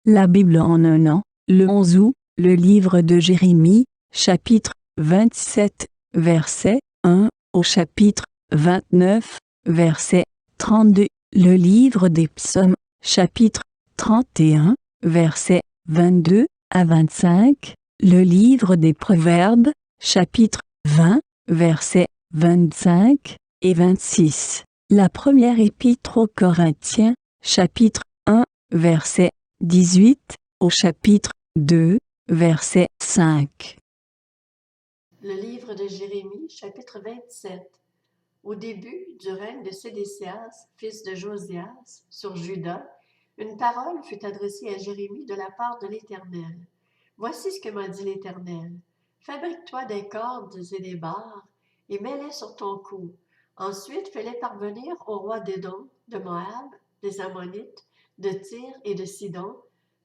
La Bible en un an, le 11 août, le livre de Jérémie, chapitre 27, verset 1 au chapitre 29, verset 32, le livre des psaumes, chapitre 31, verset 22 à 25, le livre des proverbes, chapitre 20, verset 25 et 26, la première épître aux Corinthiens, chapitre 1, verset 18 au chapitre 2, verset 5. Le livre de Jérémie, chapitre 27. Au début du règne de Sédécias, fils de Josias, sur Juda, une parole fut adressée à Jérémie de la part de l'Éternel. Voici ce que m'a dit l'Éternel. Fabrique-toi des cordes et des barres, et mets-les sur ton cou. Ensuite, fais-les parvenir au roi d'Édom, de Moab, des Ammonites, de Tyr et de Sidon,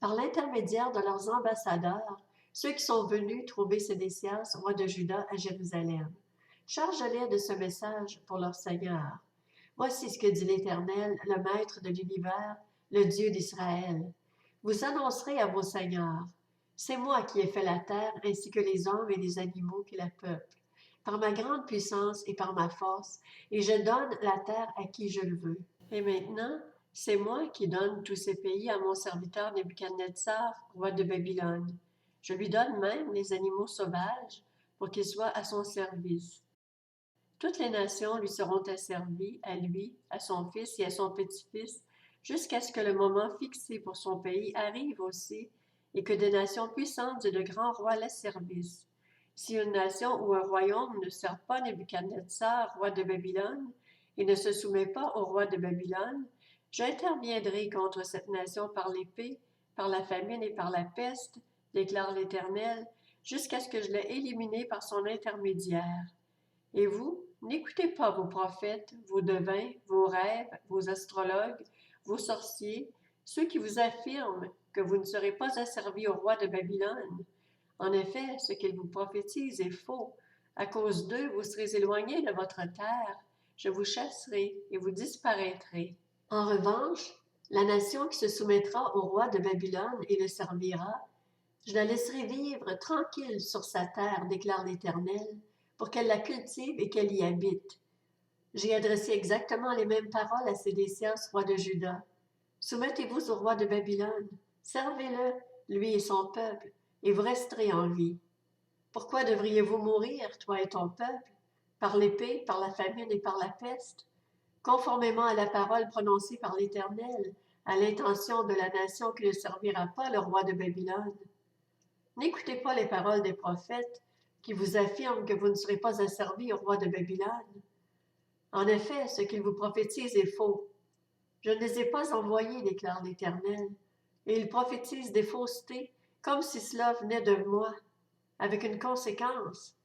par l'intermédiaire de leurs ambassadeurs, ceux qui sont venus trouver Sédécias, roi de Juda, à Jérusalem. Charge-les de ce message pour leur Seigneur. Voici ce que dit l'Éternel, le Maître de l'univers, le Dieu d'Israël. Vous annoncerez à vos seigneurs, c'est moi qui ai fait la terre ainsi que les hommes et les animaux qui la peuplent, par ma grande puissance et par ma force, et je donne la terre à qui je le veux. Et maintenant, c'est moi qui donne tous ces pays à mon serviteur Nebuchadnezzar, roi de Babylone. Je lui donne même les animaux sauvages pour qu'ils soient à son service. Toutes les nations lui seront asservies, à lui, à son fils et à son petit-fils, jusqu'à ce que le moment fixé pour son pays arrive aussi, et que des nations puissantes et de grands rois l'asservissent. Si une nation ou un royaume ne sert pas Nebuchadnezzar, roi de Babylone, et ne se soumet pas au roi de Babylone, j'interviendrai contre cette nation par l'épée, par la famine et par la peste, déclare l'Éternel, jusqu'à ce que je l'ai éliminé par son intermédiaire. Et vous, n'écoutez pas vos prophètes, vos devins, vos rêves, vos astrologues, vos sorciers, ceux qui vous affirment que vous ne serez pas asservis au roi de Babylone. En effet, ce qu'ils vous prophétisent est faux. À cause d'eux, vous serez éloignés de votre terre. Je vous chasserai et vous disparaîtrez. En revanche, la nation qui se soumettra au roi de Babylone et le servira, je la laisserai vivre tranquille sur sa terre, déclare l'Éternel, pour qu'elle la cultive et qu'elle y habite. J'ai adressé exactement les mêmes paroles à Sédécias, roi de Juda. Soumettez-vous au roi de Babylone, servez-le, lui et son peuple, et vous resterez en vie. Pourquoi devriez-vous mourir, toi et ton peuple, par l'épée, par la famine et par la peste, conformément à la parole prononcée par l'Éternel, à l'intention de la nation qui ne servira pas le roi de Babylone? N'écoutez pas les paroles des prophètes qui vous affirment que vous ne serez pas asservis au roi de Babylone. En effet, ce qu'ils vous prophétisent est faux. Je ne les ai pas envoyés, déclare l'Éternel, et ils prophétisent des faussetés, comme si cela venait de moi, avec une conséquence.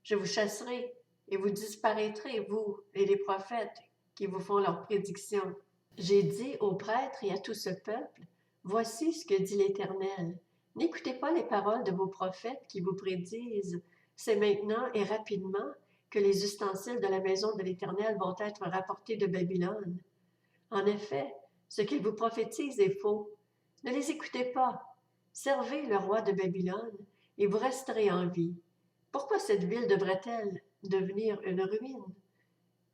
Je vous chasserai, et vous disparaîtrez, vous et les prophètes qui vous font leurs prédictions. J'ai dit aux prêtres et à tout ce peuple, voici ce que dit l'Éternel. N'écoutez pas les paroles de vos prophètes qui vous prédisent, c'est maintenant et rapidement que les ustensiles de la maison de l'Éternel vont être rapportés de Babylone. En effet, ce qu'ils vous prophétisent est faux. Ne les écoutez pas. Servez le roi de Babylone, et vous resterez en vie. Pourquoi cette ville devrait-elle devenir une ruine?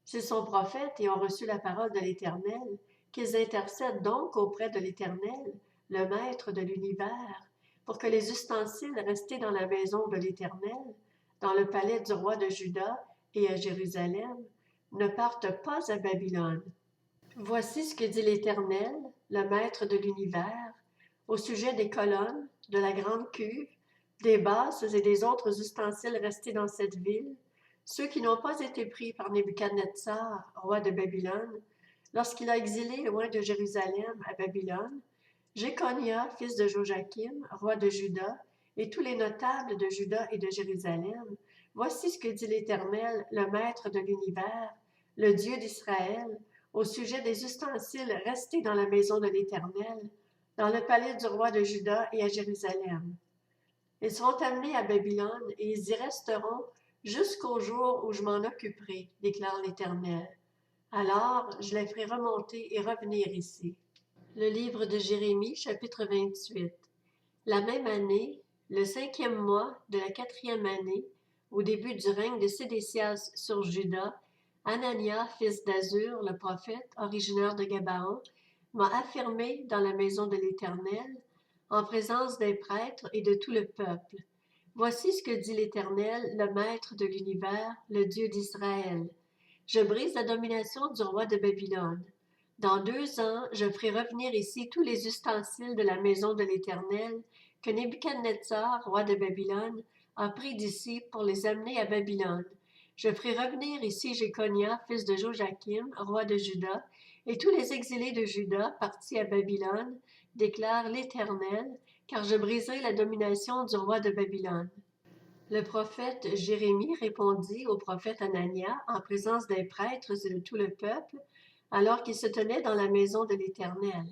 S'ils sont prophètes et ont reçu la parole de l'Éternel, qu'ils intercèdent donc auprès de l'Éternel, le Maître de l'univers, pour que les ustensiles restés dans la maison de l'Éternel, dans le palais du roi de Juda et à Jérusalem, ne partent pas à Babylone. Voici ce que dit l'Éternel, le Maître de l'univers, au sujet des colonnes, de la grande cuve, des basses et des autres ustensiles restés dans cette ville, ceux qui n'ont pas été pris par Nebuchadnezzar, roi de Babylone, lorsqu'il a exilé loin de Jérusalem à Babylone, Jéconia, fils de Joachim, roi de Juda, et tous les notables de Juda et de Jérusalem, voici ce que dit l'Éternel, le Maître de l'univers, le Dieu d'Israël, au sujet des ustensiles restés dans la maison de l'Éternel, dans le palais du roi de Juda et à Jérusalem. Ils seront amenés à Babylone et ils y resteront jusqu'au jour où je m'en occuperai, déclare l'Éternel. Alors je les ferai remonter et revenir ici. Le livre de Jérémie, chapitre 28. La même année, le 5e mois de la 4e année, au début du règne de Sédécias sur Juda, Anania, fils d'Azur, le prophète, originaire de Gabaon, m'a affirmé dans la maison de l'Éternel, en présence des prêtres et de tout le peuple. Voici ce que dit l'Éternel, le Maître de l'univers, le Dieu d'Israël. Je brise la domination du roi de Babylone. Dans 2 ans, je ferai revenir ici tous les ustensiles de la maison de l'Éternel que Nebuchadnezzar, roi de Babylone, a pris d'ici pour les amener à Babylone. Je ferai revenir ici Jéconia, fils de Joachim, roi de Juda, et tous les exilés de Juda partis à Babylone, déclare l'Éternel, car je briserai la domination du roi de Babylone. Le prophète Jérémie répondit au prophète Anania en présence des prêtres et de tout le peuple, alors qu'il se tenait dans la maison de l'Éternel.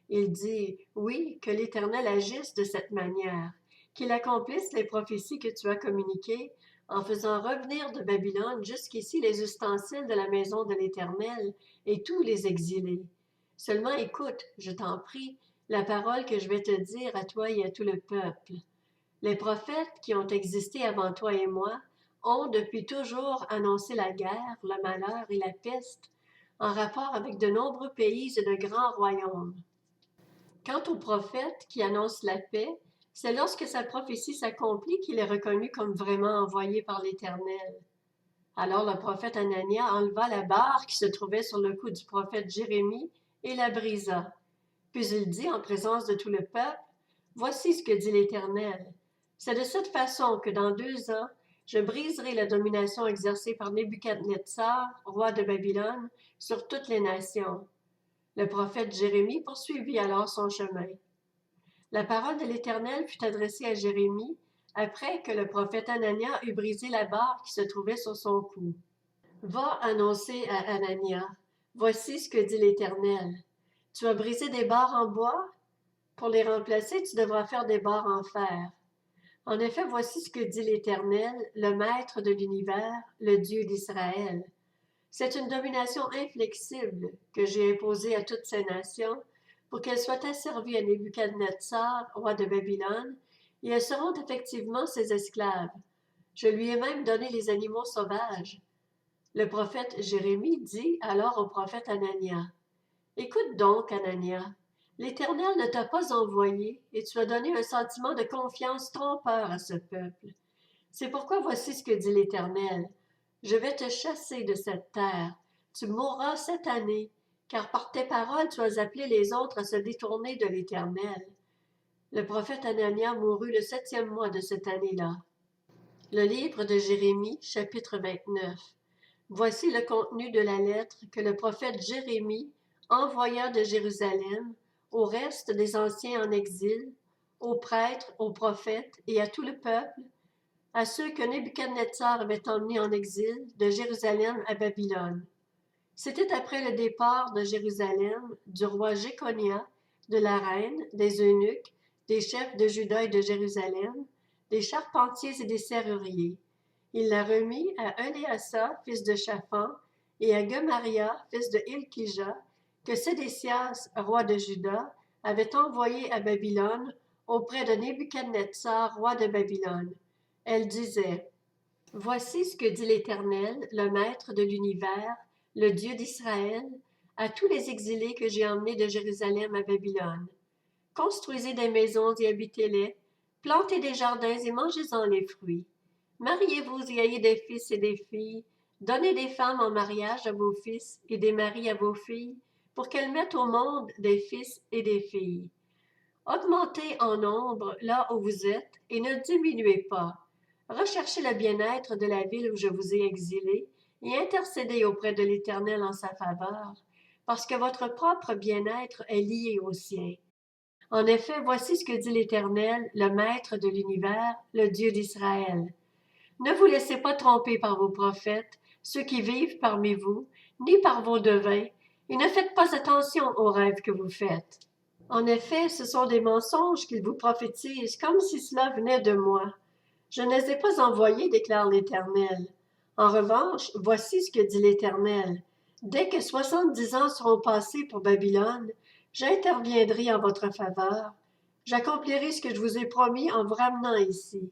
Il dit, oui, que l'Éternel agisse de cette manière, qu'il accomplisse les prophéties que tu as communiquées, en faisant revenir de Babylone jusqu'ici les ustensiles de la maison de l'Éternel et tous les exilés. Seulement écoute, je t'en prie, la parole que je vais te dire à toi et à tout le peuple. Les prophètes qui ont existé avant toi et moi ont depuis toujours annoncé la guerre, le malheur et la peste en rapport avec de nombreux pays et de grands royaumes. Quant au prophète qui annonce la paix, c'est lorsque sa prophétie s'accomplit qu'il est reconnu comme vraiment envoyé par l'Éternel. Alors le prophète Anania enleva la barre qui se trouvait sur le cou du prophète Jérémie et la brisa. Puis il dit en présence de tout le peuple, « Voici ce que dit l'Éternel. C'est de cette façon que dans 2 ans, je briserai la domination exercée par Nebuchadnezzar, roi de Babylone, sur toutes les nations. » Le prophète Jérémie poursuivit alors son chemin. La parole de l'Éternel fut adressée à Jérémie après que le prophète Anania eut brisé la barre qui se trouvait sur son cou. « Va annoncer à Anania, voici ce que dit l'Éternel. Tu as brisé des barres en bois? Pour les remplacer, tu devras faire des barres en fer. En effet, voici ce que dit l'Éternel, le Maître de l'univers, le Dieu d'Israël. C'est une domination inflexible que j'ai imposée à toutes ces nations pour qu'elles soient asservies à Nebuchadnezzar, roi de Babylone, et elles seront effectivement ses esclaves. Je lui ai même donné les animaux sauvages. Le prophète Jérémie dit alors au prophète Anania, « Écoute donc, Anania, l'Éternel ne t'a pas envoyé et tu as donné un sentiment de confiance trompeur à ce peuple. C'est pourquoi voici ce que dit l'Éternel. Je vais te chasser de cette terre. Tu mourras cette année, car par tes paroles tu as appelé les autres à se détourner de l'Éternel. » Le prophète Anania mourut le 7e mois de cette année-là. Le livre de Jérémie, chapitre 29. Voici le contenu de la lettre que le prophète Jérémie envoya de Jérusalem au reste des anciens en exil, aux prêtres, aux prophètes et à tout le peuple, à ceux que Nebuchadnezzar avait emmenés en exil de Jérusalem à Babylone. C'était après le départ de Jérusalem du roi Jéconia, de la reine, des eunuques, des chefs de Juda et de Jérusalem, des charpentiers et des serruriers. Il l'a remis à Éléasa, fils de Shaphan, et à Gemaria, fils de Hilkija, que Sédécias, roi de Juda, avait envoyé à Babylone auprès de Nebuchadnezzar, roi de Babylone. Elle disait, « Voici ce que dit l'Éternel, le Maître de l'univers, le Dieu d'Israël, à tous les exilés que j'ai emmenés de Jérusalem à Babylone. Construisez des maisons et habitez-les, plantez des jardins et mangez-en les fruits. Mariez-vous et ayez des fils et des filles, donnez des femmes en mariage à vos fils et des maris à vos filles, pour qu'elles mettent au monde des fils et des filles. Augmentez en nombre là où vous êtes et ne diminuez pas. Recherchez le bien-être de la ville où je vous ai exilé et intercédez auprès de l'Éternel en sa faveur, parce que votre propre bien-être est lié au sien. En effet, voici ce que dit l'Éternel, le Maître de l'univers, le Dieu d'Israël. Ne vous laissez pas tromper par vos prophètes, ceux qui vivent parmi vous, ni par vos devins, et ne faites pas attention aux rêves que vous faites. En effet, ce sont des mensonges qu'ils vous prophétisent, comme si cela venait de moi. Je ne les ai pas envoyés, déclare l'Éternel. En revanche, voici ce que dit l'Éternel. Dès que 70 ans seront passés pour Babylone, J'interviendrai en votre faveur. J'accomplirai ce que je vous ai promis en vous ramenant ici.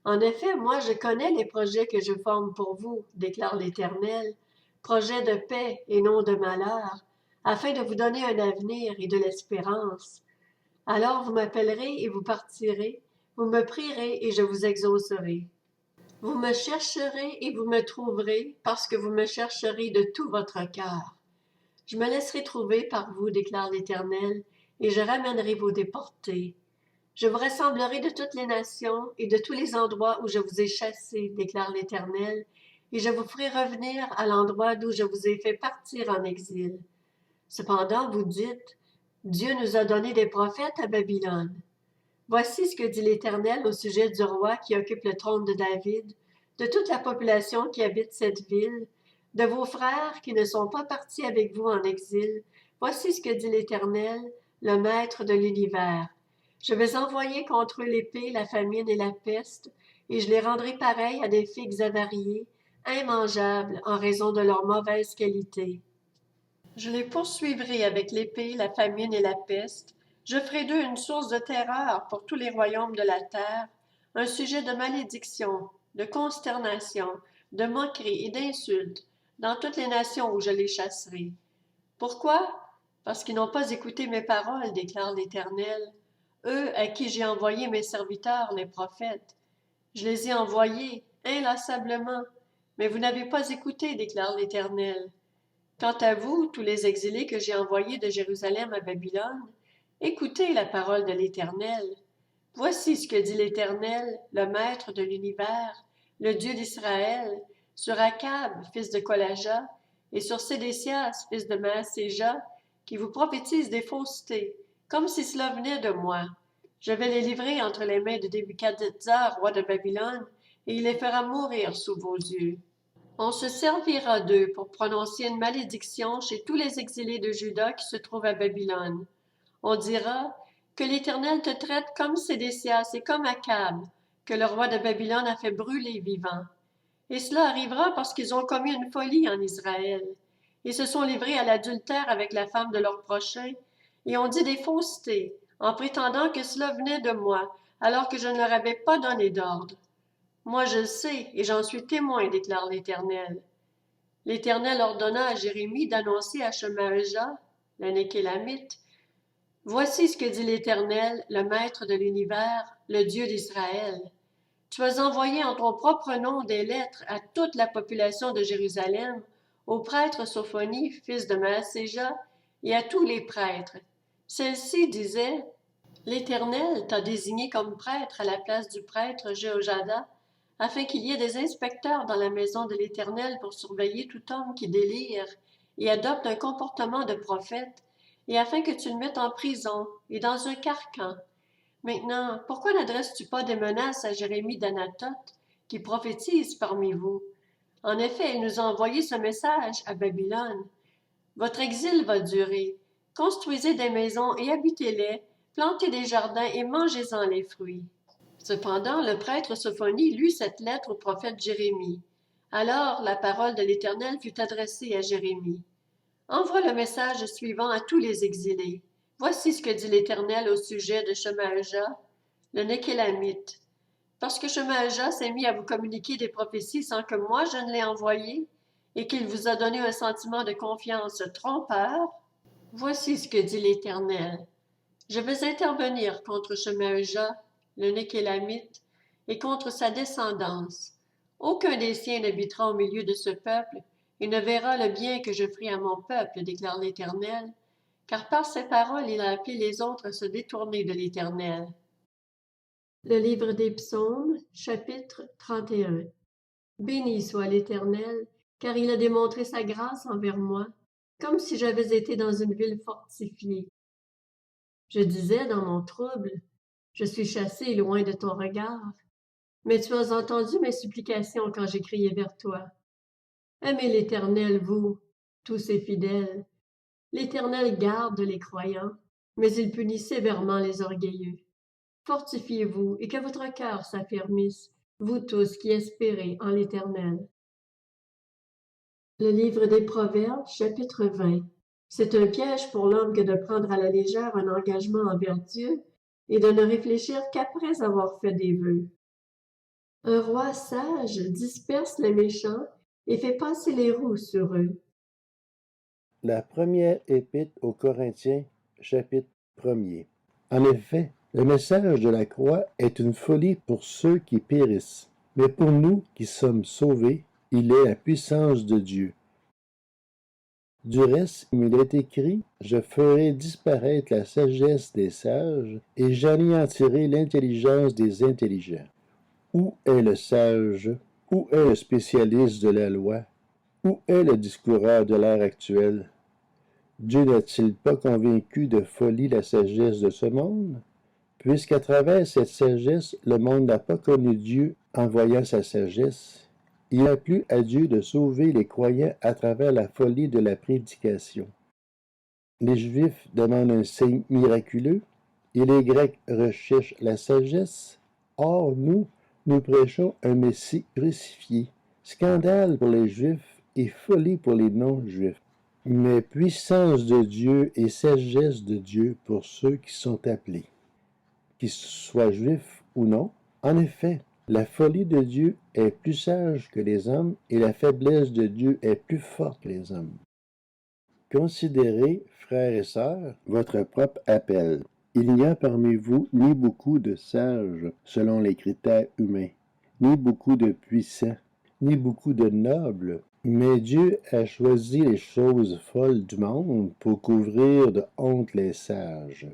En effet, moi je connais les projets que je forme pour vous, déclare l'Éternel, projets de paix et non de malheur, afin de vous donner un avenir et de l'espérance. Alors vous m'appellerez et vous partirez, vous me prierez et je vous exaucerai. Vous me chercherez et vous me trouverez, parce que vous me chercherez de tout votre cœur. Je me laisserai trouver par vous, déclare l'Éternel, et je ramènerai vos déportés. Je vous rassemblerai de toutes les nations et de tous les endroits où je vous ai chassés, déclare l'Éternel, et je vous ferai revenir à l'endroit d'où je vous ai fait partir en exil. Cependant, vous dites, Dieu nous a donné des prophètes à Babylone. Voici ce que dit l'Éternel au sujet du roi qui occupe le trône de David, de toute la population qui habite cette ville, de vos frères qui ne sont pas partis avec vous en exil. Voici ce que dit l'Éternel, le Maître de l'univers. Je vais envoyer contre eux l'épée, la famine et la peste, et je les rendrai pareils à des figues avariées, immangeables en raison de leur mauvaise qualité. Je les poursuivrai avec l'épée, la famine et la peste. Je ferai d'eux une source de terreur pour tous les royaumes de la terre, un sujet de malédiction, de consternation, de moquerie et d'insultes dans toutes les nations où je les chasserai. Pourquoi? Parce qu'ils n'ont pas écouté mes paroles, déclare l'Éternel, eux à qui j'ai envoyé mes serviteurs, les prophètes. Je les ai envoyés inlassablement, mais vous n'avez pas écouté, déclare l'Éternel. Quant à vous, tous les exilés que j'ai envoyés de Jérusalem à Babylone, écoutez la parole de l'Éternel. Voici ce que dit l'Éternel, le Maître de l'univers, le Dieu d'Israël, sur Akab, fils de Kolaja, et sur Sédécias, fils de Maaséja, qui vous prophétisent des faussetés, comme si cela venait de moi. Je vais les livrer entre les mains de Nebuchadnezzar, roi de Babylone, et il les fera mourir sous vos yeux. On se servira d'eux pour prononcer une malédiction chez tous les exilés de Juda qui se trouvent à Babylone. On dira que l'Éternel te traite comme Sédécias et comme Akab, que le roi de Babylone a fait brûler vivant. Et cela arrivera parce qu'ils ont commis une folie en Israël. Ils se sont livrés à l'adultère avec la femme de leur prochain et ont dit des faussetés en prétendant que cela venait de moi, alors que je ne leur avais pas donné d'ordre. Moi je le sais, et j'en suis témoin, déclare l'Éternel. L'Éternel ordonna à Jérémie d'annoncer à Shemaëja, le Nékélamite, voici ce que dit l'Éternel, le Maître de l'univers, le Dieu d'Israël. Tu as envoyé en ton propre nom des lettres à toute la population de Jérusalem, au prêtre Sophonie, fils de Maaséja, et à tous les prêtres. Celle-ci disait, l'Éternel t'a désigné comme prêtre à la place du prêtre Jéhojada, afin qu'il y ait des inspecteurs dans la maison de l'Éternel pour surveiller tout homme qui délire et adopte un comportement de prophète, et afin que tu le mettes en prison et dans un carcan. Maintenant, pourquoi n'adresses-tu pas des menaces à Jérémie d'Anatoth, qui prophétise parmi vous? En effet, il nous a envoyé ce message à Babylone. Votre exil va durer. Construisez des maisons et habitez-les, plantez des jardins et mangez-en les fruits. Cependant, le prêtre Sophonie lut cette lettre au prophète Jérémie. Alors la parole de l'Éternel fut adressée à Jérémie. Envoie le message suivant à tous les exilés. Voici ce que dit l'Éternel au sujet de Shemaëja, le Nékélamite. Parce que Shemaëja s'est mis à vous communiquer des prophéties sans que moi je ne l'ai envoyé, et qu'il vous a donné un sentiment de confiance trompeur, voici ce que dit l'Éternel. Je vais intervenir contre Shemaëja, le Nékélamite, et contre sa descendance. Aucun des siens n'habitera au milieu de ce peuple, et ne verra le bien que je ferai à mon peuple, déclare l'Éternel, car par ses paroles il a appelé les autres à se détourner de l'Éternel. Le livre des Psaumes, chapitre 31. Béni soit l'Éternel, car il a démontré sa grâce envers moi, comme si j'avais été dans une ville fortifiée. Je disais dans mon trouble, je suis chassé loin de ton regard. Mais tu as entendu mes supplications quand j'ai crié vers toi. Aimez l'Éternel, vous, tous ses fidèles. L'Éternel garde les croyants, mais il punit sévèrement les orgueilleux. Fortifiez-vous et que votre cœur s'affermisse, vous tous qui espérez en l'Éternel. Le livre des Proverbes, chapitre 20. C'est un piège pour l'homme que de prendre à la légère un engagement envers Dieu et de ne réfléchir qu'après avoir fait des vœux. Un roi sage disperse les méchants et fait passer les roues sur eux. La première épître aux Corinthiens, chapitre 1er. En effet, le message de la croix est une folie pour ceux qui périssent, mais pour nous qui sommes sauvés, il est la puissance de Dieu. Du reste, comme il est écrit, je ferai disparaître la sagesse des sages et j'anéantirai l'intelligence des intelligents. Où est le sage? Où est le spécialiste de la loi? Où est le discoureur de l'ère actuelle? Dieu n'a-t-il pas convaincu de folie la sagesse de ce monde? Puisqu'à travers cette sagesse, le monde n'a pas connu Dieu en voyant sa sagesse, il a plu à Dieu de sauver les croyants à travers la folie de la prédication. Les Juifs demandent un signe miraculeux et les Grecs recherchent la sagesse. Or, nous prêchons un Messie crucifié, scandale pour les Juifs et folie pour les non-Juifs, mais puissance de Dieu et sagesse de Dieu pour ceux qui sont appelés, qu'ils soient juifs ou non. En effet, la folie de Dieu est plus sage que les hommes et la faiblesse de Dieu est plus forte que les hommes. Considérez, frères et sœurs, votre propre appel. Il n'y a parmi vous ni beaucoup de sages selon les critères humains, ni beaucoup de puissants, ni beaucoup de nobles, mais Dieu a choisi les choses folles du monde pour couvrir de honte les sages.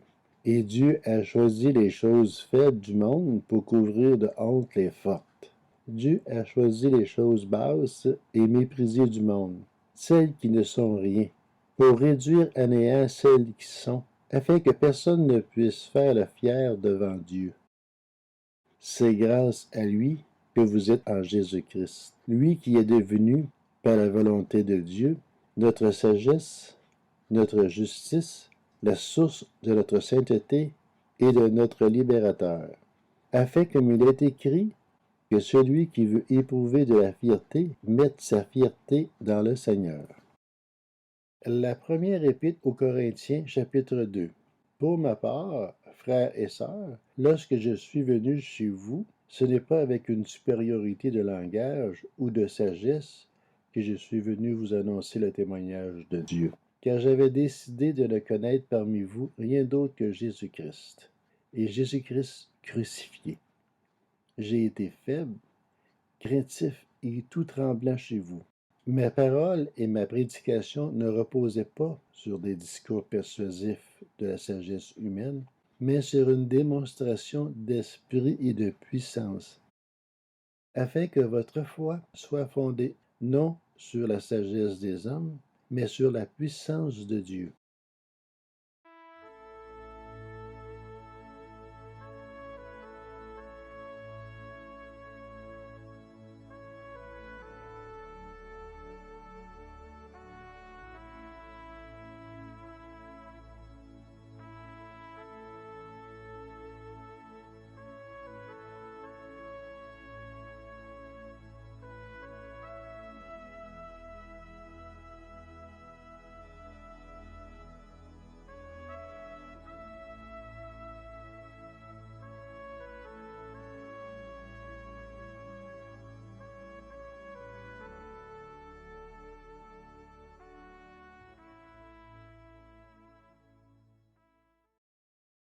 Et Dieu a choisi les choses faibles du monde pour couvrir de honte les fortes. Dieu a choisi les choses basses et méprisées du monde, celles qui ne sont rien, pour réduire à néant celles qui sont, afin que personne ne puisse faire le fier devant Dieu. C'est grâce à lui que vous êtes en Jésus-Christ, lui qui est devenu, par la volonté de Dieu, notre sagesse, notre justice, la source de notre sainteté et de notre libérateur, afin, comme il est écrit, que celui qui veut éprouver de la fierté mette sa fierté dans le Seigneur. La première épître aux Corinthiens, chapitre 2. Pour ma part, frères et sœurs, lorsque je suis venu chez vous, ce n'est pas avec une supériorité de langage ou de sagesse que je suis venu vous annoncer le témoignage de Dieu, car j'avais décidé de ne connaître parmi vous rien d'autre que Jésus-Christ, et Jésus-Christ crucifié. J'ai été faible, craintif et tout tremblant chez vous. Ma parole et ma prédication ne reposaient pas sur des discours persuasifs de la sagesse humaine, mais sur une démonstration d'esprit et de puissance, afin que votre foi soit fondée non sur la sagesse des hommes, mais sur la puissance de Dieu.